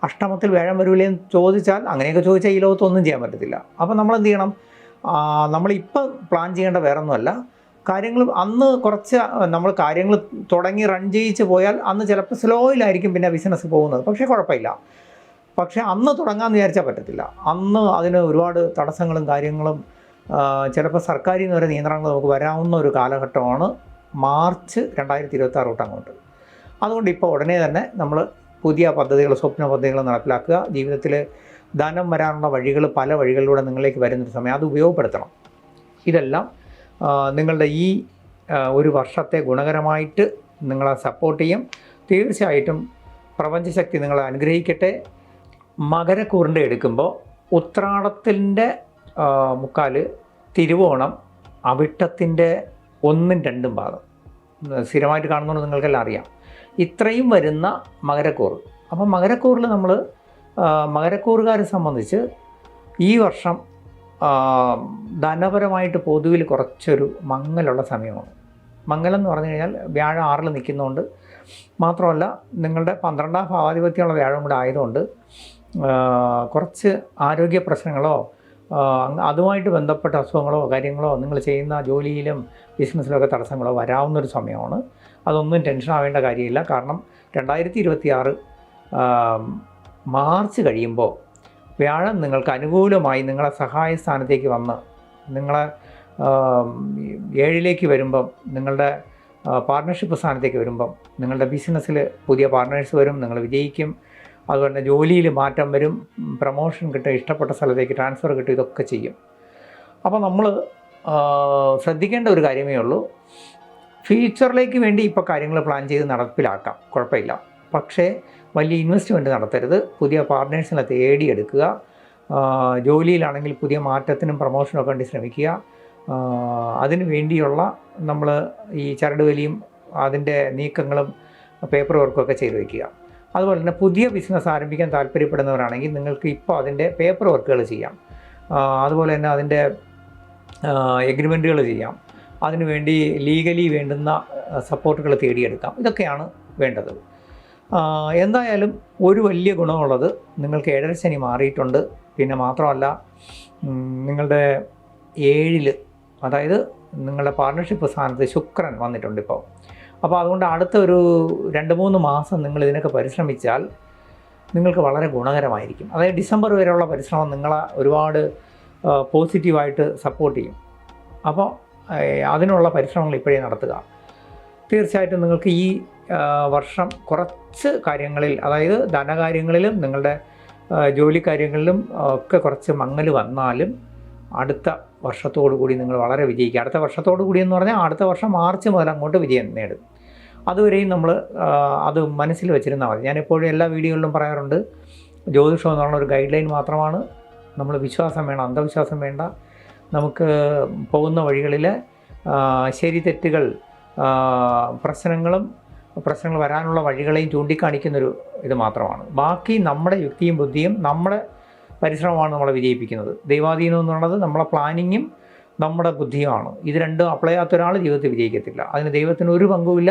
Speaker 1: അഷ്ടമത്തിൽ വ്യാഴം വരൂലേ എന്ന് ചോദിച്ചാൽ, അങ്ങനെയൊക്കെ ചോദിച്ചാൽ ഈ ലോകത്തൊന്നും ചെയ്യാൻ പറ്റത്തില്ല. അപ്പോൾ നമ്മൾ എന്ത് ചെയ്യണം? നമ്മളിപ്പം പ്ലാൻ ചെയ്യേണ്ട വേറെ ഒന്നുമല്ല. കാര്യങ്ങൾ അന്ന് കുറച്ച് നമ്മൾ കാര്യങ്ങൾ തുടങ്ങി റൺ ചെയ്യിച്ച് പോയാൽ അന്ന് ചിലപ്പോൾ സ്ലോയിലായിരിക്കും പിന്നെ ബിസിനസ് പോകുന്നത്. പക്ഷേ കുഴപ്പമില്ല. പക്ഷേ അന്ന് തുടങ്ങാമെന്ന് വിചാരിച്ചാൽ പറ്റത്തില്ല. അന്ന് അതിന് ഒരുപാട് തടസ്സങ്ങളും കാര്യങ്ങളും ചിലപ്പോൾ സർക്കാരിൽ നിന്ന് വരെ നിയന്ത്രണങ്ങൾ നമുക്ക് വരാവുന്ന ഒരു കാലഘട്ടമാണ് മാർച്ച് 2026 തൊട്ട് അങ്ങോട്ട്. അതുകൊണ്ട് ഇപ്പോൾ ഉടനെ തന്നെ നമ്മൾ പുതിയ പദ്ധതികൾ, സ്വപ്ന പദ്ധതികൾ നടപ്പിലാക്കുക. ജീവിതത്തിൽ ധനം വരാനുള്ള വഴികൾ, പല വഴികളിലൂടെ നിങ്ങളിലേക്ക് വരുന്നൊരു സമയം, അത് ഉപയോഗപ്പെടുത്തണം. ഇതെല്ലാം നിങ്ങളുടെ ഈ ഒരു വർഷത്തെ ഗുണകരമായിട്ട് നിങ്ങളെ സപ്പോർട്ട് ചെയ്യും. തീർച്ചയായിട്ടും പ്രപഞ്ചശക്തി നിങ്ങളെ അനുഗ്രഹിക്കട്ടെ. മകരക്കൂറിൻ്റെ എടുക്കുമ്പോൾ ഉത്രാടത്തിൻ്റെ മുക്കാൽ, തിരുവോണം, അവിട്ടത്തിൻ്റെ 1, 2 പാദം സ്ഥിരമായിട്ട് കാണുന്നത് നിങ്ങൾക്കെല്ലാം അറിയാം. ഇത്രയും വരുന്ന മകരക്കൂറ്. അപ്പോൾ മകരക്കൂറിൽ നമ്മൾ മകരക്കൂറുകാരെ സംബന്ധിച്ച് ഈ വർഷം ധനപരമായിട്ട് പൊതുവിൽ കുറച്ചൊരു മങ്ങലുള്ള സമയമാണ്. മംഗലം എന്ന് പറഞ്ഞു കഴിഞ്ഞാൽ വ്യാഴം 6ൽ നിൽക്കുന്നതുകൊണ്ട് മാത്രമല്ല, നിങ്ങളുടെ 12ാം ഭാവാധിപത്യമുള്ള വ്യാഴം കൂടെ ആയതുകൊണ്ട് കുറച്ച് ആരോഗ്യ പ്രശ്നങ്ങളോ അതുമായിട്ട് ബന്ധപ്പെട്ട അസുഖങ്ങളോ കാര്യങ്ങളോ നിങ്ങൾ ചെയ്യുന്ന ജോലിയിലും ബിസിനസ്സിലൊക്കെ തടസ്സങ്ങളോ വരാവുന്നൊരു സമയമാണ്. അതൊന്നും ടെൻഷൻ ആവേണ്ട കാര്യമില്ല. കാരണം 2026 മാർച്ച് കഴിയുമ്പോൾ വ്യാഴം നിങ്ങൾക്ക് അനുകൂലമായി നിങ്ങളെ സഹായ സ്ഥാനത്തേക്ക് വന്ന് നിങ്ങളെ 7ലേക്ക് വരുമ്പം, നിങ്ങളുടെ പാർട്ട്ണർഷിപ്പ് സ്ഥാനത്തേക്ക് വരുമ്പം നിങ്ങളുടെ ബിസിനസ്സിൽ പുതിയ പാർട്ട്നേഴ്സ് വരും, നിങ്ങൾ വിജയിക്കും. അതുപോലെ തന്നെ ജോലിയിൽ മാറ്റം വരും, പ്രമോഷൻ കിട്ടും, ഇഷ്ടപ്പെട്ട സ്ഥലത്തേക്ക് ട്രാൻസ്ഫർ കിട്ടും, ഇതൊക്കെ ചെയ്യും. അപ്പോൾ നമ്മൾ ശ്രദ്ധിക്കേണ്ട ഒരു കാര്യമേ ഉള്ളൂ, ഫ്യൂച്ചറിലേക്ക് വേണ്ടി ഇപ്പോൾ കാര്യങ്ങൾ പ്ലാൻ ചെയ്ത് നടപ്പിലാക്കാം, കുഴപ്പമില്ല. പക്ഷേ വലിയ ഇൻവെസ്റ്റ്മെൻറ്റ് നടത്തരുത്. പുതിയ പാർട്ട്നേഴ്സിനെ തേടിയെടുക്കുക. ജോലിയിലാണെങ്കിൽ പുതിയ മാറ്റത്തിനും പ്രമോഷനും ഒക്കെ വേണ്ടി ശ്രമിക്കുക. അതിനു വേണ്ടിയുള്ള നമ്മൾ ഈ ചരടുവലിയും അതിൻ്റെ നീക്കങ്ങളും പേപ്പർ വർക്കൊക്കെ ചെയ്ത് വയ്ക്കുക. അതുപോലെ തന്നെ പുതിയ ബിസിനസ് ആരംഭിക്കാൻ താല്പര്യപ്പെടുന്നവരാണെങ്കിൽ നിങ്ങൾക്ക് ഇപ്പോൾ അതിൻ്റെ പേപ്പർ വർക്കുകൾ ചെയ്യാം. അതുപോലെ തന്നെ അതിൻ്റെ എഗ്രിമെൻറ്റുകൾ ചെയ്യാം. അതിനുവേണ്ടി ലീഗലി വേണ്ടുന്ന സപ്പോർട്ടുകൾ തേടിയെടുക്കാം. ഇതൊക്കെയാണ് വേണ്ടത്. എന്തായാലും ഒരു വലിയ ഗുണമുള്ളത്, നിങ്ങൾക്ക് 7ര ശനി മാറിയിട്ടുണ്ട്. പിന്നെ മാത്രമല്ല, നിങ്ങളുടെ 7ൽ, അതായത് നിങ്ങളുടെ പാർട്ട്ണർഷിപ്പ് സ്ഥാനത്ത് ശുക്രൻ വന്നിട്ടുണ്ട് ഇപ്പോൾ. അപ്പോൾ അതുകൊണ്ട് അടുത്ത ഒരു 2-3 മാസം നിങ്ങൾ ഇതിനൊക്കെ പരിശ്രമിച്ചാൽ നിങ്ങൾക്ക് വളരെ ഗുണകരമായിരിക്കും. അതായത് ഡിസംബർ വരെയുള്ള പരിശ്രമം നിങ്ങളെ ഒരുപാട് പോസിറ്റീവായിട്ട് സപ്പോർട്ട് ചെയ്യും. അപ്പോൾ അതിനുള്ള പരിശ്രമങ്ങൾ ഇപ്പോഴേ നടത്തുക. തീർച്ചയായിട്ടും നിങ്ങൾക്ക് ഈ വർഷം കുറച്ച് കാര്യങ്ങളിൽ, അതായത് ധനകാര്യങ്ങളിലും നിങ്ങളുടെ ജോലി കാര്യങ്ങളിലും ഒക്കെ കുറച്ച് മങ്ങൽ വന്നാലും അടുത്ത വർഷത്തോടു കൂടി നിങ്ങൾ വളരെ വിജയിക്കുക. അടുത്ത വർഷത്തോടു കൂടി എന്ന് പറഞ്ഞാൽ അടുത്ത വർഷം മാർച്ച് മുതൽ അങ്ങോട്ട് വിജയം നേടും. അതുവരെയും നമ്മൾ അത് മനസ്സിൽ വെച്ചിരുന്നാൽ മതി. ഞാനെപ്പോഴും എല്ലാ വീഡിയോകളിലും പറയാറുണ്ട്, ജ്യോതിഷം എന്ന് പറഞ്ഞ ഒരു ഗൈഡ് ലൈൻ മാത്രമാണ്. നമ്മൾ വിശ്വാസം വേണം, അന്ധവിശ്വാസം വേണ്ട. നമുക്ക് പോകുന്ന വഴികളിൽ ശരി തെറ്റുകൾ, പ്രശ്നങ്ങൾ വരാനുള്ള വഴികളെയും ചൂണ്ടിക്കാണിക്കുന്നൊരു ഇത് മാത്രമാണ്. ബാക്കി നമ്മുടെ യുക്തിയും ബുദ്ധിയും നമ്മുടെ പരിശ്രമമാണ് നമ്മളെ വിജയിപ്പിക്കുന്നത്. ദൈവാധീനം എന്ന് പറയുന്നത് നമ്മളെ പ്ലാനിങ്ങും നമ്മുടെ ബുദ്ധിയുമാണ്. ഇത് രണ്ടും അപ്ലൈ ചെയ്യാത്ത ഒരാൾ ജീവിതത്തിൽ വിജയിക്കത്തില്ല. അതിന് ദൈവത്തിന് ഒരു പങ്കുമില്ല.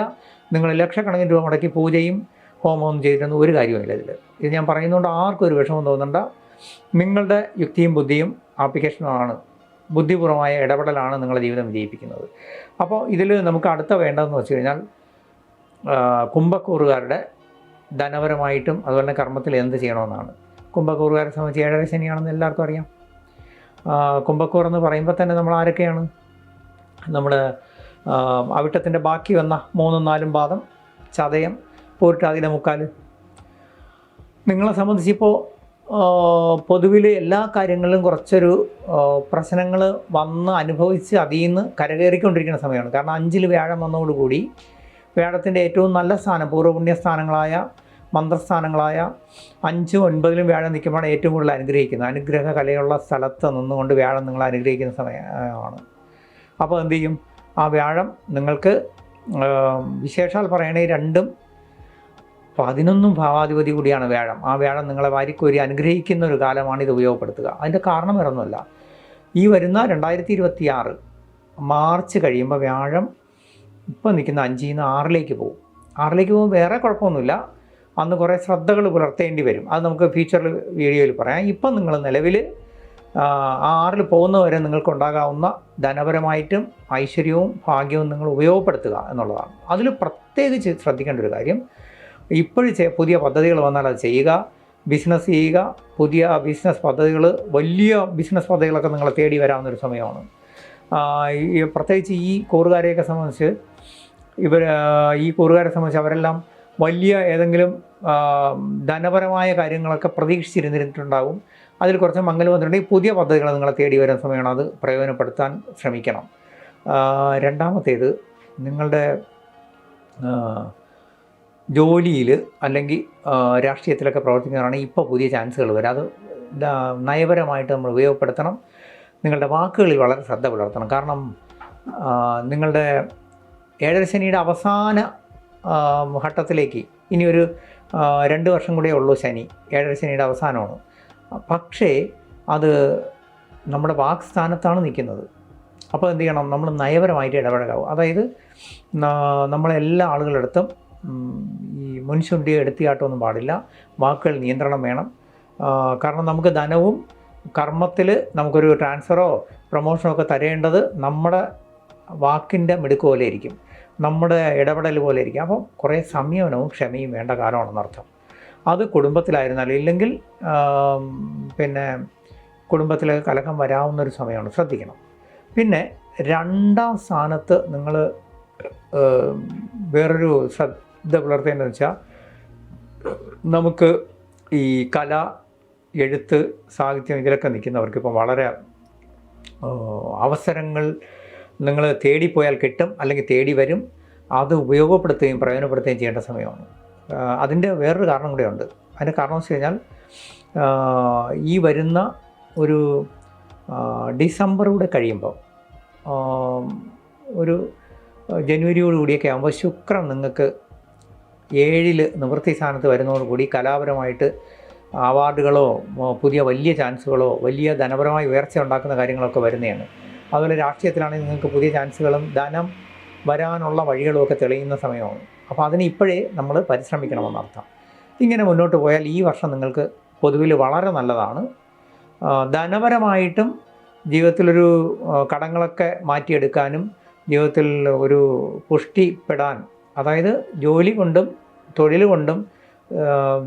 Speaker 1: നിങ്ങൾ ലക്ഷക്കണക്കിന് രൂപ മുടക്കി പൂജയും ഹോമവും ചെയ്തിട്ടൊന്നും ഒരു കാര്യമില്ല ഇതിൽ. ഇത് ഞാൻ പറയുന്നതുകൊണ്ട് ആർക്കും ഒരു വിഷമം തോന്നണ്ട. നിങ്ങളുടെ യുക്തിയും ബുദ്ധിയും ആപ്ലിക്കേഷനാണ്, ബുദ്ധിപൂർവമായ ഇടപെടലാണ് നിങ്ങളുടെ ജീവിതം വിജയിപ്പിക്കുന്നത്. അപ്പോൾ ഇതിൽ നമുക്ക് അടുത്ത വേണ്ടതെന്ന് വെച്ച് കഴിഞ്ഞാൽ കുംഭക്കൂറുകാരുടെ ധനപരമായിട്ടും അതുപോലെ തന്നെ കർമ്മത്തിൽ എന്ത് ചെയ്യണമെന്നാണ്. കുംഭക്കൂറുകാരെ സംബന്ധിച്ച് 7ര ശനിയാണെന്ന് എല്ലാവർക്കും അറിയാം. കുംഭക്കൂർ എന്ന് പറയുമ്പോൾ തന്നെ നമ്മൾ ആരൊക്കെയാണ്? നമ്മൾ അവിട്ടത്തിൻ്റെ ബാക്കി വന്ന 3ഉം 4ഉം പാദം, ചതയം, പൂരിട്ടാതിയുടെ മുക്കാൽ. നിങ്ങളെ സംബന്ധിച്ചിപ്പോൾ പൊതുവിൽ എല്ലാ കാര്യങ്ങളിലും കുറച്ചൊരു പ്രശ്നങ്ങൾ വന്ന് അനുഭവിച്ച് അതിൽ നിന്ന് കരകയറിക്കൊണ്ടിരിക്കുന്ന സമയമാണ്. കാരണം 5ൽ വ്യാഴം വന്നതോടുകൂടി വ്യാഴത്തിൻ്റെ ഏറ്റവും നല്ല സ്ഥാനം, പൂർവ്വപുണ്യസ്ഥാനങ്ങളായ മന്ത്രസ്ഥാനങ്ങളായ 5ഉം 9ലും വ്യാഴം നിൽക്കുമ്പോഴാണ് ഏറ്റവും കൂടുതൽ അനുഗ്രഹിക്കുന്നത്. അനുഗ്രഹ കലയുള്ള സ്ഥലത്ത് നിന്നുകൊണ്ട് വ്യാഴം നിങ്ങളെ അനുഗ്രഹിക്കുന്ന സമയമാണ്. അപ്പോൾ എന്തു ചെയ്യും? ആ വ്യാഴം നിങ്ങൾക്ക് വിശേഷാൽ പറയണേ 2ഉം 11 ഭാവാധിപതി കൂടിയാണ് വ്യാഴം. ആ വ്യാഴം നിങ്ങളെ വാരിക്കോരി അനുഗ്രഹിക്കുന്ന ഒരു കാലമാണ് ഇത് ഉപയോഗപ്പെടുത്തുക. അതിൻ്റെ കാരണം വേറൊന്നുമല്ല, ഈ വരുന്ന 2026 മാർച്ച് കഴിയുമ്പോൾ വ്യാഴം ഇപ്പോൾ നിൽക്കുന്ന 5ൽ നിന്ന് 6ലേക്ക് പോകും. ആറിലേക്ക് പോകുമ്പോൾ വേറെ കുഴപ്പമൊന്നുമില്ല, അന്ന് കുറേ ശ്രദ്ധകൾ പുലർത്തേണ്ടി വരും. അത് നമുക്ക് ഫ്യൂച്ചറിൽ വീഡിയോയിൽ പറയാം. ഇപ്പം നിങ്ങൾ നിലവിൽ ആറിൽ പോകുന്നവരെ നിങ്ങൾക്കുണ്ടാകാവുന്ന ധനപരമായിട്ടും ഐശ്വര്യവും ഭാഗ്യവും നിങ്ങൾ ഉപയോഗപ്പെടുത്തുക എന്നുള്ളതാണ്. അതിൽ പ്രത്യേകിച്ച് ശ്രദ്ധിക്കേണ്ട ഒരു കാര്യം, ഇപ്പോഴും പുതിയ പദ്ധതികൾ വന്നാൽ അത് ചെയ്യുക, ബിസിനസ് ചെയ്യുക. പുതിയ ബിസിനസ് പദ്ധതികൾ, വലിയ ബിസിനസ് പദ്ധതികളൊക്കെ നിങ്ങളെ തേടി വരാവുന്നൊരു സമയമാണ്. പ്രത്യേകിച്ച് ഈ കൂറുകാരെയൊക്കെ സംബന്ധിച്ച് ഈ കൂറുകാരെ സംബന്ധിച്ച് അവരെല്ലാം വലിയ ഏതെങ്കിലും ധനപരമായ കാര്യങ്ങളൊക്കെ പ്രതീക്ഷിച്ചിരുന്നിട്ടുണ്ടാകും. അതിൽ കുറച്ച് മംഗലം വന്നിട്ടുണ്ടെങ്കിൽ പുതിയ പദ്ധതികൾ നിങ്ങളെ തേടി വരുന്ന സമയമാണ്, അത് പ്രയോജനപ്പെടുത്താൻ ശ്രമിക്കണം. രണ്ടാമത്തേത്, നിങ്ങളുടെ ജോലിയിൽ അല്ലെങ്കിൽ രാഷ്ട്രീയത്തിലൊക്കെ പ്രവർത്തിക്കുന്നവരാണെങ്കിൽ ഇപ്പോൾ പുതിയ ചാൻസുകൾ വരും. അത് നയപരമായിട്ട് നമ്മൾ ഉപയോഗപ്പെടുത്തണം. നിങ്ങളുടെ വാക്കുകളിൽ വളരെ ശ്രദ്ധ പുലർത്തണം. കാരണം നിങ്ങളുടെ ഏഴരശനിയുടെ അവസാന ഘട്ടത്തിലേക്ക് ഇനിയൊരു 2 വർഷം കൂടെ ഉള്ളൂ ശനി. ഏഴരശനിയുടെ അവസാനമാണ്. പക്ഷേ അത് നമ്മുടെ വാക്ക് സ്ഥാനത്താണ് നിൽക്കുന്നത്. അപ്പോൾ എന്ത് ചെയ്യണം? നമ്മൾ നയപരമായിട്ട് ഇടപഴകാവും. അതായത് നമ്മളെല്ലാ ആളുകളുടെ അടുത്തും ഈ മുൻശുണ്ടിയെ എടുത്തിയാട്ടമൊന്നും പാടില്ല. വാക്കുകൾ നിയന്ത്രണം വേണം. കാരണം നമുക്ക് ധനവും കർമ്മത്തിൽ നമുക്കൊരു ട്രാൻസ്ഫറോ പ്രൊമോഷനോ ഒക്കെ തരേണ്ടത് നമ്മുടെ വാക്കിൻ്റെ മിടുക്ക് പോലെ ഇരിക്കും, നമ്മുടെ ഇടപെടൽ പോലെ ഇരിക്കും. അപ്പം കുറേ സംയമനവും ക്ഷമയും വേണ്ട കാലമാണെന്നർത്ഥം. അത് കുടുംബത്തിലായിരുന്നാലും ഇല്ലെങ്കിൽ പിന്നെ കുടുംബത്തിൽ കലഹം വരാവുന്നൊരു സമയമാണ്, ശ്രദ്ധിക്കണം. പിന്നെ 2ാം സ്ഥാനത്ത് നിങ്ങൾ വേറൊരു ശ്രദ്ധ പുലർത്തേണ്ടതെന്ന് വെച്ചാൽ, നമുക്ക് ഈ കല, എഴുത്ത്, സാഹിത്യം ഇതിലൊക്കെ നിൽക്കുന്നവർക്ക് ഇപ്പം വളരെ അവസരങ്ങൾ നിങ്ങൾ തേടിപ്പോയാൽ കിട്ടും, അല്ലെങ്കിൽ തേടി വരും. അത് ഉപയോഗപ്പെടുത്തുകയും പ്രയോജനപ്പെടുത്തുകയും ചെയ്യേണ്ട സമയമാണ്. അതിൻ്റെ വേറൊരു കാരണം കൂടെ ഉണ്ട്. അതിൻ്റെ കാരണം എന്ന് വെച്ച് കഴിഞ്ഞാൽ, ഈ വരുന്ന ഒരു ഡിസംബറൂടെ കഴിയുമ്പോൾ, ഒരു ജനുവരിയോടുകൂടിയൊക്കെ ആകുമ്പോൾ ശുക്രൻ നിങ്ങൾക്ക് 7ൽ നിവൃത്തി സ്ഥാനത്ത് വരുന്നതോടുകൂടി കലാപരമായിട്ട് അവാർഡുകളോ പുതിയ വലിയ ചാൻസുകളോ വലിയ ധനപരമായി ഉയർച്ച ഉണ്ടാക്കുന്ന കാര്യങ്ങളൊക്കെ വരുന്നതാണ്. അതുപോലെ രാഷ്ട്രീയത്തിലാണെങ്കിൽ നിങ്ങൾക്ക് പുതിയ ചാൻസുകളും ധനം വരാനുള്ള വഴികളുമൊക്കെ തെളിയുന്ന സമയമാണ്. അപ്പോൾ അതിന് ഇപ്പോഴേ നമ്മൾ പരിശ്രമിക്കണമെന്നർത്ഥം. ഇങ്ങനെ മുന്നോട്ട് പോയാൽ ഈ വർഷം നിങ്ങൾക്ക് പൊതുവിൽ വളരെ നല്ലതാണ്. ധനപരമായിട്ടും ജീവിതത്തിലൊരു കടങ്ങളൊക്കെ മാറ്റിയെടുക്കാനും ജീവിതത്തിൽ ഒരു പുഷ്ടിപ്പെടാൻ, അതായത് ജോലി കൊണ്ടും തൊഴിൽ കൊണ്ടും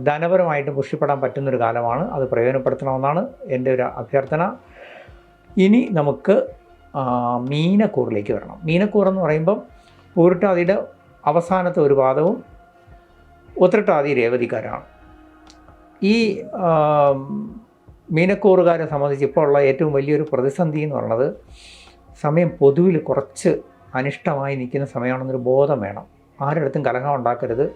Speaker 1: ധനപരമായിട്ടും പുഷ്ടിപ്പെടാൻ പറ്റുന്നൊരു കാലമാണ്. അത് പ്രയോജനപ്പെടുത്തണമെന്നാണ് എൻ്റെ ഒരു അഭ്യർത്ഥന. ഇനി നമുക്ക് മീനക്കൂറിലേക്ക് വരണം. മീനക്കൂറെന്ന് പറയുമ്പം പൂരിട്ടാതിയുടെ അവസാനത്തെ ഒരു പാദവും ഉത്രട്ടാതി രേവതിക്കാരാണ്. ഈ മീനക്കൂറുകാരെ സംബന്ധിച്ച് ഇപ്പോൾ ഉള്ള ഏറ്റവും വലിയൊരു പ്രതിസന്ധി എന്ന് പറയുന്നത്, സമയം പൊതുവിൽ കുറച്ച് അനിഷ്ടമായി നിൽക്കുന്ന സമയമാണെന്നൊരു ബോധം വേണം. ആരുടെ അടുത്തും കലഹം ഉണ്ടാക്കരുത്.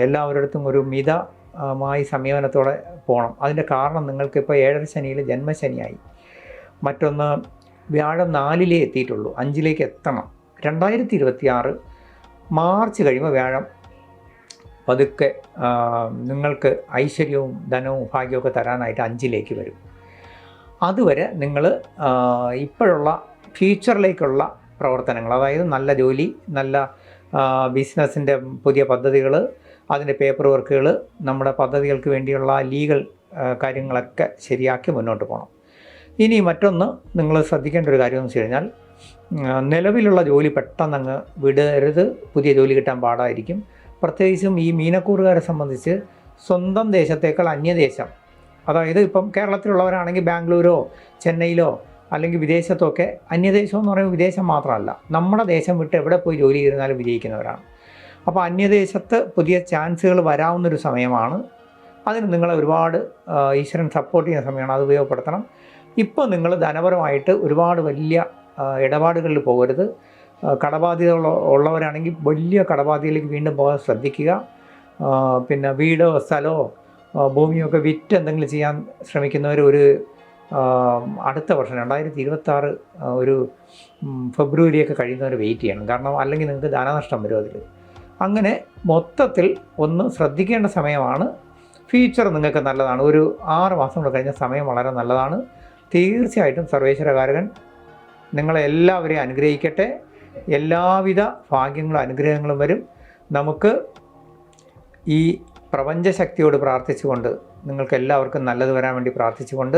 Speaker 1: എല്ലാവരുടെ അടുത്തും ഒരു മിതമായി സമീപനത്തോടെ പോകണം. അതിൻ്റെ കാരണം, നിങ്ങൾക്കിപ്പോൾ 7ാം ശനിയിൽ ജന്മശനിയായി. മറ്റൊന്ന്, വ്യാഴം 4-ലേ എത്തിയിട്ടുള്ളൂ, 5-ലേക്ക് എത്തണം. 2026 മാർച്ച് കഴിയുമ്പോൾ വ്യാഴം പതുക്കെ നിങ്ങൾക്ക് ഐശ്വര്യവും ധനവും ഭാഗ്യമൊക്കെ തരാനായിട്ട് 5-ലേക്ക് വരും. അതുവരെ നിങ്ങൾ ഇപ്പോഴുള്ള ഫ്യൂച്ചറിലേക്കുള്ള പ്രവർത്തനങ്ങൾ, അതായത് നല്ല ജോലി, നല്ല ബിസിനസ്സിൻ്റെ പുതിയ പദ്ധതികൾ, അതിൻ്റെ പേപ്പർ വർക്കുകൾ, നമ്മുടെ പദ്ധതികൾക്ക് വേണ്ടിയുള്ള ലീഗൽ കാര്യങ്ങളൊക്കെ ശരിയാക്കി മുന്നോട്ട് പോകണം. ഇനി മറ്റൊന്ന് നിങ്ങൾ ശ്രദ്ധിക്കേണ്ട ഒരു കാര്യം എന്ന് വെച്ച് കഴിഞ്ഞാൽ, നിലവിലുള്ള ജോലി പെട്ടെന്നങ്ങ് വിടരുത്. പുതിയ ജോലി കിട്ടാൻ പാടായിരിക്കും. പ്രത്യേകിച്ചും ഈ മീനക്കൂറുകാരെ സംബന്ധിച്ച് സ്വന്തം ദേശത്തേക്കാൾ അന്യദേശം, അതായത് ഇപ്പം കേരളത്തിലുള്ളവരാണെങ്കിൽ ബാംഗ്ലൂരോ ചെന്നൈയിലോ അല്ലെങ്കിൽ വിദേശത്തൊക്കെ, അന്യദേശം എന്ന് പറയുമ്പോൾ വിദേശം മാത്രമല്ല, നമ്മുടെ ദേശം വിട്ട് എവിടെ പോയി ജോലി ചെയ്തിരുന്നാലും വിജയിക്കുന്നവരാണ്. അപ്പോൾ അന്യദേശത്ത് പുതിയ ചാൻസുകൾ വരാവുന്നൊരു സമയമാണ്. അതിന് നിങ്ങളെ ഒരുപാട് ഈശ്വരൻ സപ്പോർട്ട് ചെയ്യുന്ന സമയമാണ്. അത് ഉപയോഗപ്പെടുത്തണം. ഇപ്പോൾ നിങ്ങൾ ധനപരമായിട്ട് ഒരുപാട് വലിയ ഇടപാടുകളിൽ പോകരുത്. കടബാധ്യത ഉള്ളവരാണെങ്കിൽ വലിയ കടബാധ്യതയിലേക്ക് വീണ്ടും പോകാൻ ശ്രദ്ധിക്കുക. പിന്നെ വീടോ സ്ഥലമോ ഭൂമിയോ ഒക്കെ വിറ്റ് എന്തെങ്കിലും ചെയ്യാൻ ശ്രമിക്കുന്നവർ ഒരു അടുത്ത വർഷം 2026 ഒരു ഫെബ്രുവരിയൊക്കെ കഴിയുന്നവരെ വെയിറ്റ് ചെയ്യണം. കാരണം അല്ലെങ്കിൽ നിങ്ങൾക്ക് ധനനഷ്ടം വരും അതിൽ. അങ്ങനെ മൊത്തത്തിൽ ഒന്ന് ശ്രദ്ധിക്കേണ്ട സമയമാണ്. ഫ്യൂച്ചർ നിങ്ങൾക്ക് നല്ലതാണ്. ഒരു 6 മാസം കൂടെ കഴിഞ്ഞ സമയം വളരെ നല്ലതാണ്. തീർച്ചയായിട്ടും സർവേശ്വരകാരകൻ നിങ്ങളെല്ലാവരെയും അനുഗ്രഹിക്കട്ടെ. എല്ലാവിധ ഭാഗ്യങ്ങളും അനുഗ്രഹങ്ങളും വരും. നമുക്ക് ഈ പ്രപഞ്ചശക്തിയോട് പ്രാർത്ഥിച്ചുകൊണ്ട്, നിങ്ങൾക്ക് എല്ലാവർക്കും നല്ലത് വരാൻ വേണ്ടി പ്രാർത്ഥിച്ചുകൊണ്ട്,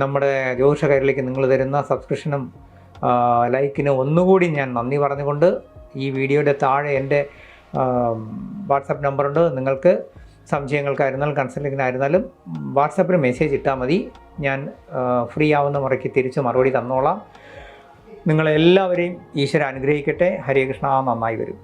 Speaker 1: നമ്മുടെ ജ്യോതിഷ കൈരളിക്ക് നിങ്ങൾ തരുന്ന സബ്സ്ക്രിപ്ഷനും ലൈക്കിന് ഒന്നുകൂടി ഞാൻ നന്ദി പറഞ്ഞുകൊണ്ട്, ഈ വീഡിയോയുടെ താഴെ എൻ്റെ വാട്സപ്പ് നമ്പറുണ്ട്. നിങ്ങൾക്ക് സംശയങ്ങൾക്കായിരുന്നാലും കൺസൾട്ടിങ്ങിനായിരുന്നാലും വാട്സപ്പിൽ മെസ്സേജ് ഇട്ടാൽ മതി. ഞാൻ ഫ്രീ ആവുന്ന മുറയ്ക്ക് തിരിച്ച് മറുപടി തന്നോളാം. നിങ്ങളെല്ലാവരെയും ഈശ്വര അനുഗ്രഹിക്കട്ടെ. ഹരേ കൃഷ്ണ. നന്നായി വരും.